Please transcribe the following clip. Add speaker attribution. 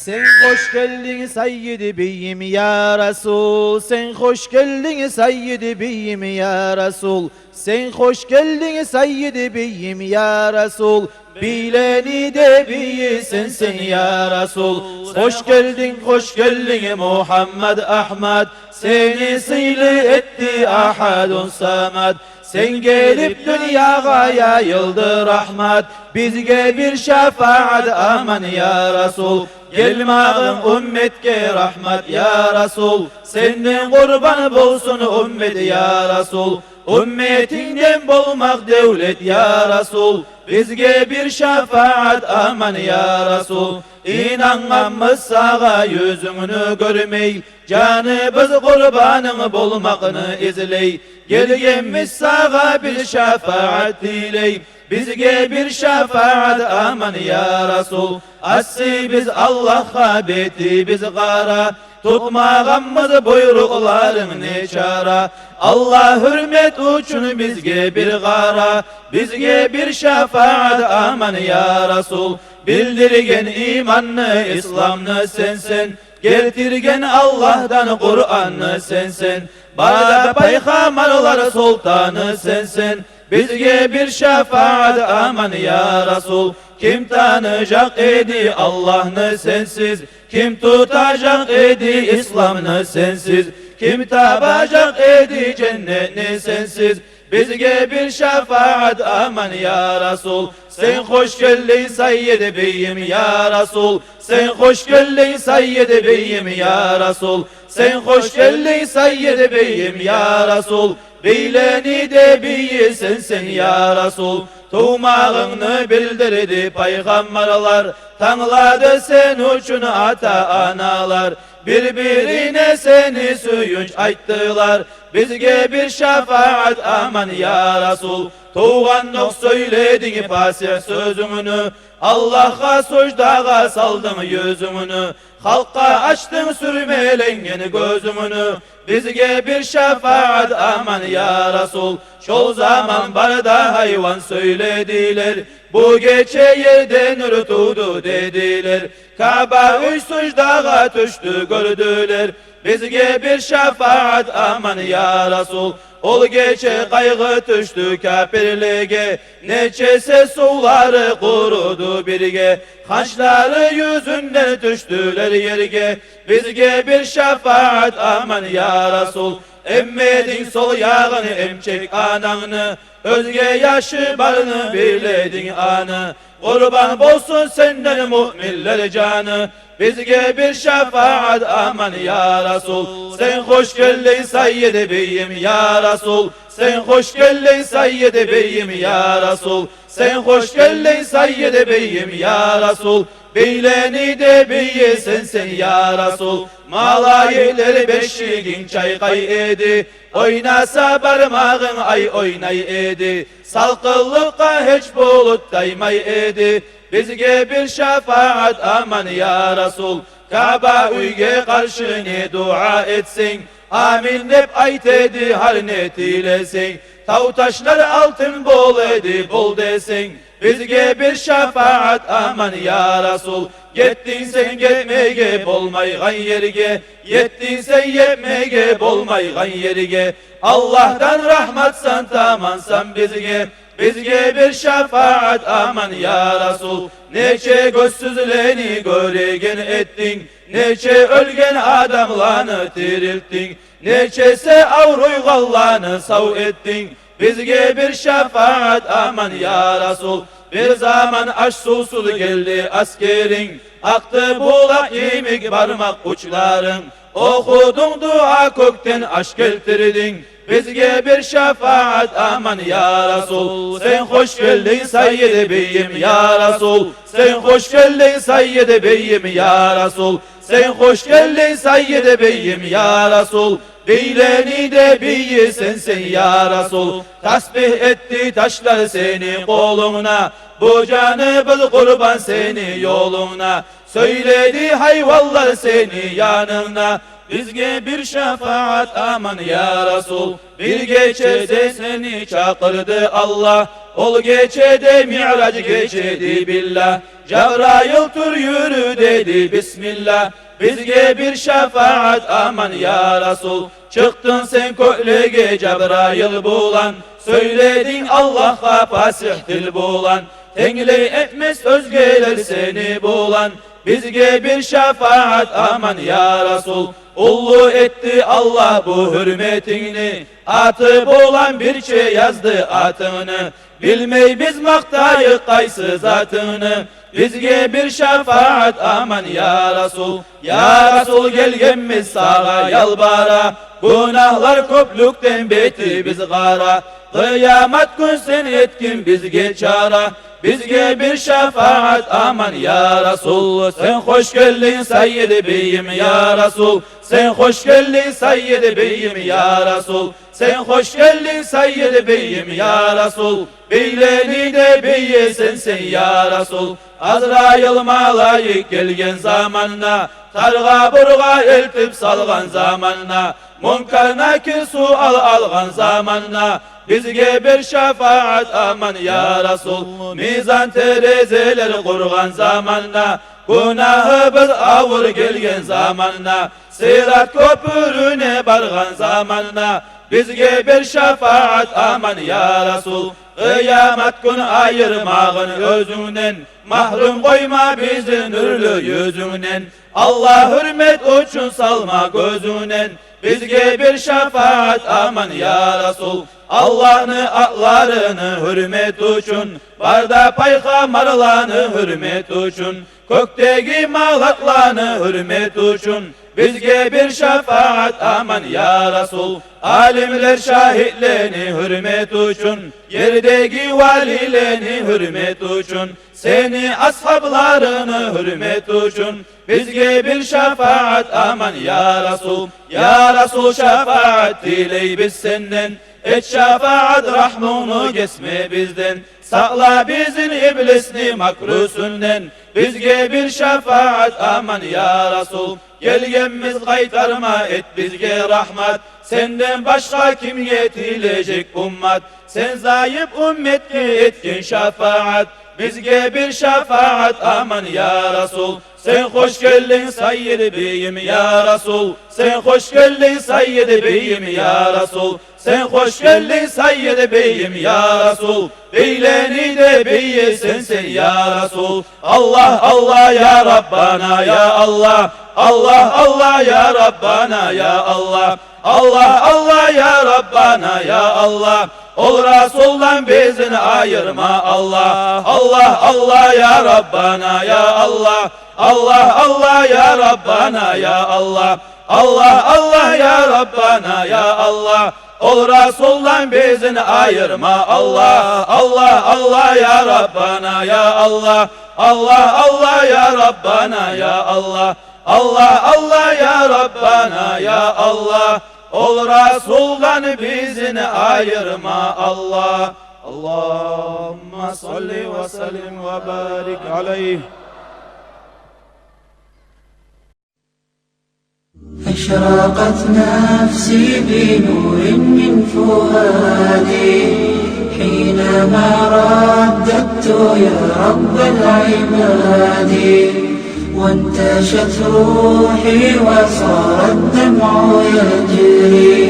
Speaker 1: Sen hoş geldin Seyyid-i Beyim ya Resul. Sen hoş geldin Seyyid-i Beyim ya Resul. Sen hoş geldin Seyyid-i Beyim ya Resul. Bileni de biyi sensin ya Resul. Hoş geldin Muhammed Ahmet. Seni sıylı etti ahadun samet. Sen gelip dünyaya yayıldı rahmet. Bizge bir şefaat aman ya Resul. Gelmağın ümmetke rahmet ya Resul. Senden kurban bulsun ümmet ya Resul. Ümmetinden bulmak devlet ya Resul. Bizge bir şefaat aman ya Resul. İnanmamız sağa yüzünü görmey. Canımız kurbanın bulmakını izley. Gelgemiz sağa bir şefaat diley. Bizge bir şefaat aman ya Resul. Asli biz Allah'a beti biz gara. Tutmağımız buyrukların ne çara. Allah hürmet uçun bizge bir gara. Bizge bir şefaat aman ya Resul. Bildirgen imanını İslam'ını sensin. Getirgen Allah'tan Kur'an'ı sensin. Bana peygamberler sultanı sensin. Bizge bir şefaat aman ya Resul. Kim tanıyacak idi Allah'ını sensiz? Kim tutacak idi İslam'ını sensiz? Kim tabacak idi cennetini sensiz? Bizge bir şefaat aman ya Resul. Sen hoş geldin Seyyid-i Beyim ya Resul. Sen hoş geldin Seyyid-i Beyim ya Resul. Sen hoş geldin Seyyid-i Beyim ya Resul. Bileni de biyi sensin ya Resul. Tuğmağını bildirdi peygamberler. Tanladı sen uçun ata analar. Birbirine seni söyünç ayttılar. Bizge bir şefaat aman ya Resul. Tuğanlık söyledin pasih sözünü. Allah'a secdağa saldın yüzünü. Halka açtın sürmelengen gözünü. Bizge bir şefaat aman ya Resul. Şol zaman barda hayvan söylediler. Bu gece yerden ürtüdü dediler. Kabe üç secdağa düştü gördüler. Bizge bir şefaat aman ya Resul. Ol gece kaygı düştü kafirlige. Neçese suları kurudu birge. Haçları yüzünden düştüler yerge. Bizge bir şefaat aman ya Resul. Emmedin sol yağını emçek ananı. Özge yaşı barını biledin anı. Kurban olsun senden müminler canı. Bizge bir şefaat aman ya Resul. Sen hoş geldin Seyyid-i Beyim ya Resul. Sen hoş geldin Seyyid-i Beyim ya Resul. Sen hoş geldin Seyyid-i Beyim ya Resul. Beyleni de beyi sensin ya Resul. Malayeleri beşiğin çaykay edi. Oynasa parmağın ay oynay edi. Salkıllıkta hiç bulut daymay edi. Bizge bir şefaat aman ya Resul. Kabe uyge karşı ne dua etsin. Amin hep ayet edi harnet eylesin. Tav taşlar altın bol edi bol desin. Bizge bir şefaat aman ya Resul. Yettin sen gelmeye bolmaygan yerge. Yettin sen yetmeye bolmaygan yerge. Allah'tan rahmatsan tamansan bizge. Bizge bir şefaat aman ya Resul. Neçe gözsüzleni göregen ettin. Neçe ölgen adamlarını dirilttin. Neçese avruygallarını sav ettin. Bizge bir şefaat aman ya Resul. Bir zaman aş susuz geldi askerin. Aktı bulak yemek parmak uçların. Okudun dua kökten aşk getirdin. Bizge bir şefaat aman ya Resul. Sen hoş geldin Seyyid-i Beyim ya Resul. Sen hoş geldin Seyyid-i Beyim ya Resul. Sen hoş geldin Seyyid-i Beyim ya Resul. Bileni de biyi sensin ya Resul. Tasbih etti taşlar seni koluna. Bu canımız kurban seni yoluna. Söyledi hayvallar seni yanına.
Speaker 2: bizge bir şefaat aman ya Resul. Bir gecede seni çağırdı Allah, ol gecede mi'raç geçedi billah. Cebrail tur yürü dedi bismillah, bizge bir şefaat aman ya Resul. Çıktın sen köylüge Cebrail bulan, söyledin Allah'a fasih dil bulan. Tengli etmez özgeler seni bulan, bizge bir şefaat aman ya Resul. Ullu etti Allah bu hürmetini, atı bulan bir şey yazdı atını. Bilmey biz maktayık kaysı zatını, bizge bir şefaat aman ya Resul. Ya Resul gelgemiz sağa yalbara, günahlar köplükten beti biz gara. Kıyamet gün sen etkin bizge çara, bizge bir şefaat aman ya Resul. Sen hoş geldin Seyyid Beyim ya Resul. Sen hoş geldin Seyyid Beyim ya Resul. Sen hoş geldin Seyyid Beyim ya Resul. Beyleni de beye sensin ya Resul. Azrail malayik gelgen zamanla, targa burga eltip salgan zamanla, munkar nakir sual algan zamanla, bizge bir şefaat aman ya Resul. Mizan terezeler kurgan zamanla, günahı biz ağır gelgen zamanla, Sırat köprüne bargan zamanla, bizge bir şefaat aman ya Resul. Kıyamet gün ayırmağın özünden, mahrum koyma bizi nurlu yüzünden. Allah hürmet uçun salma gözünden, bizge bir şefaat aman ya Resul. Allah'ını atlarını hürmet uçun, barda paygamarlarını hürmet uçun, kökteki malaklarını hürmet uçun, bizge bir şefaat aman ya Resul. Alimler şahitlerini hürmet uçun, yerdeki valilerini hürmet uçun, seni ashablarını hürmet uçun, bizge bir şefaat aman ya Resul. Ya Resul şefaat diley biz senden, et şefaat rahmunu kesme bizden. Sakla bizim iblisni makrusundan, bizge bir şefaat aman ya Resul. Gelgemiz kaytarma et bizge rahmat, senden başka kim yetilecek ummat. Sen zayıf ümmetke etkin şefaat, bizge bir şefaat aman ya Resul. Sen hoş geldin Seyyid Beyim ya Resul. Sen hoş geldin Seyyid Beyim ya Resul. Sen hoş geldin Seyyid Beyim ya Resul. Beyleni de beye sensin ya Resul. Allah Allah ya Rabbana ya Allah. Allah Allah ya Rabbana ya Allah. Allah Allah ya Rabbana ya Allah. Ol Resul'dan bizini ayırma Allah. Allah Allah ya Rabbana ya Allah. Allah Allah ya Rabbana ya Allah. Allah Allah ya Rabbana ya Allah. Ol Resul'dan bizini ayırma Allah. Allah Allah ya Rabbana ya Allah. Allah Allah ya Rabbana ya Allah. Allah Allah ya Rabbana ya Allah. Ol Resul'dan bizini ayırma Allah. Allahümme salli ve sellim ve barik aleyh.
Speaker 3: أشرقت نفسي بنور من فؤادي حينما رددت يا رب العباد وانتشت روحي وصار الدمع يجري